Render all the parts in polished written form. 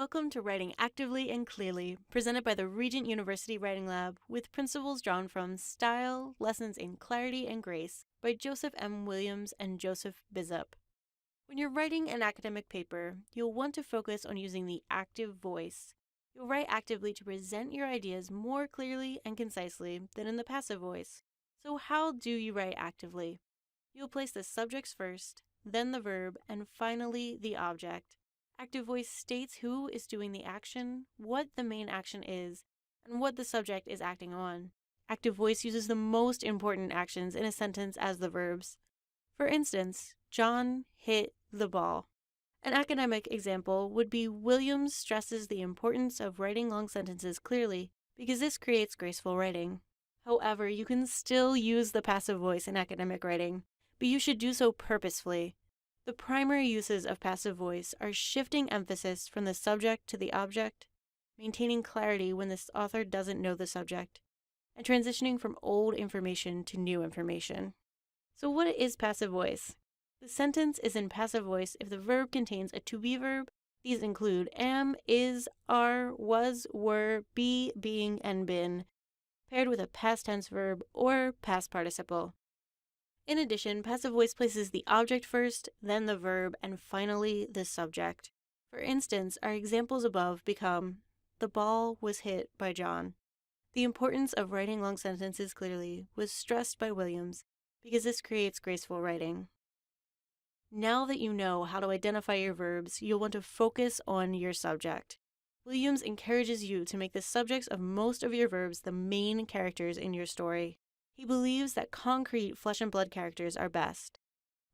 Welcome to Writing Actively and Clearly, presented by the Regent University Writing Lab, with principles drawn from Style, Lessons in Clarity and Grace by Joseph M. Williams and Joseph Bizup. When you're writing an academic paper, you'll want to focus on using the active voice. You'll write actively to present your ideas more clearly and concisely than in the passive voice. So how do you write actively? You'll place the subjects first, then the verb, and finally the object. Active voice states who is doing the action, what the main action is, and what the subject is acting on. Active voice uses the most important actions in a sentence as the verbs. For instance, John hit the ball. An academic example would be Williams stresses the importance of writing long sentences clearly because this creates graceful writing. However, you can still use the passive voice in academic writing, but you should do so purposefully. The primary uses of passive voice are shifting emphasis from the subject to the object, maintaining clarity when the author doesn't know the subject, and transitioning from old information to new information. So what is passive voice? The sentence is in passive voice if the verb contains a to-be verb. These include am, is, are, was, were, be, being, and been, paired with a past tense verb or past participle. In addition, passive voice places the object first, then the verb, and finally the subject. For instance, our examples above become, the ball was hit by John. The importance of writing long sentences clearly was stressed by Williams because this creates graceful writing. Now that you know how to identify your verbs, you'll want to focus on your subject. Williams encourages you to make the subjects of most of your verbs the main characters in your story. He believes that concrete flesh and blood characters are best.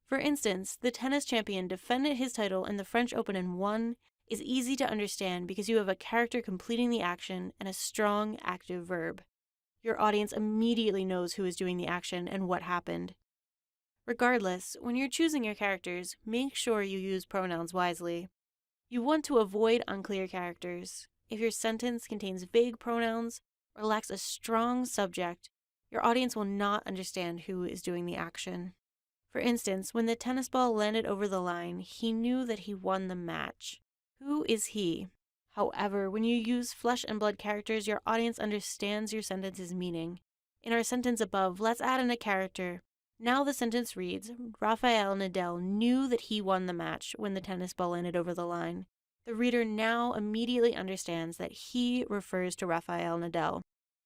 For instance, the tennis champion defended his title in the French Open and won is easy to understand because you have a character completing the action and a strong active verb. Your audience immediately knows who is doing the action and what happened. Regardless, when you're choosing your characters, make sure you use pronouns wisely. You want to avoid unclear characters. If your sentence contains vague pronouns or lacks a strong subject, your audience will not understand who is doing the action. For instance, when the tennis ball landed over the line, he knew that he won the match. Who is he? However, when you use flesh and blood characters, your audience understands your sentence's meaning. In our sentence above, let's add in a character. Now the sentence reads, Rafael Nadal knew that he won the match when the tennis ball landed over the line. The reader now immediately understands that he refers to Rafael Nadal.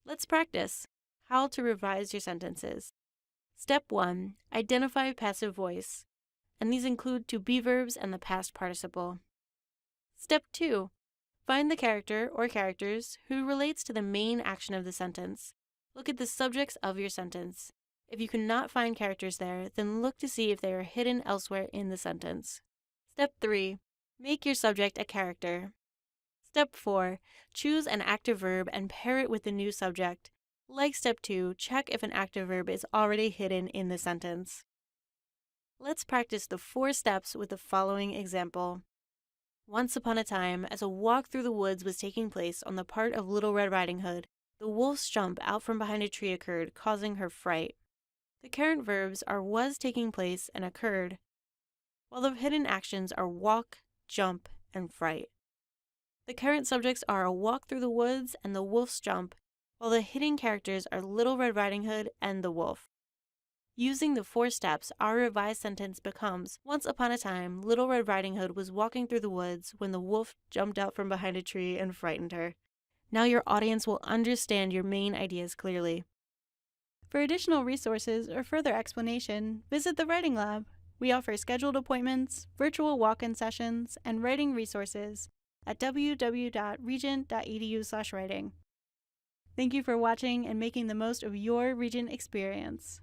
Let's practice. How to revise your sentences. Step 1. Identify passive voice, and these include to-be verbs and the past participle. Step 2. Find the character or characters who relates to the main action of the sentence. Look at the subjects of your sentence. If you cannot find characters there, then look to see if they are hidden elsewhere in the sentence. Step 3. Make your subject a character. Step 4. Choose an active verb and pair it with the new subject. Like step 2, check if an active verb is already hidden in the sentence. Let's practice the 4 steps with the following example. Once upon a time, as a walk through the woods was taking place on the part of Little Red Riding Hood, the wolf's jump out from behind a tree occurred, causing her fright. The current verbs are was taking place and occurred, while the hidden actions are walk, jump, and fright. The current subjects are a walk through the woods and the wolf's jump, while the hidden characters are Little Red Riding Hood and the wolf. Using the 4 steps, our revised sentence becomes, once upon a time, Little Red Riding Hood was walking through the woods when the wolf jumped out from behind a tree and frightened her. Now your audience will understand your main ideas clearly. For additional resources or further explanation, visit the Writing Lab. We offer scheduled appointments, virtual walk-in sessions, and writing resources at www.regent.edu/writing. Thank you for watching and making the most of your Regent experience.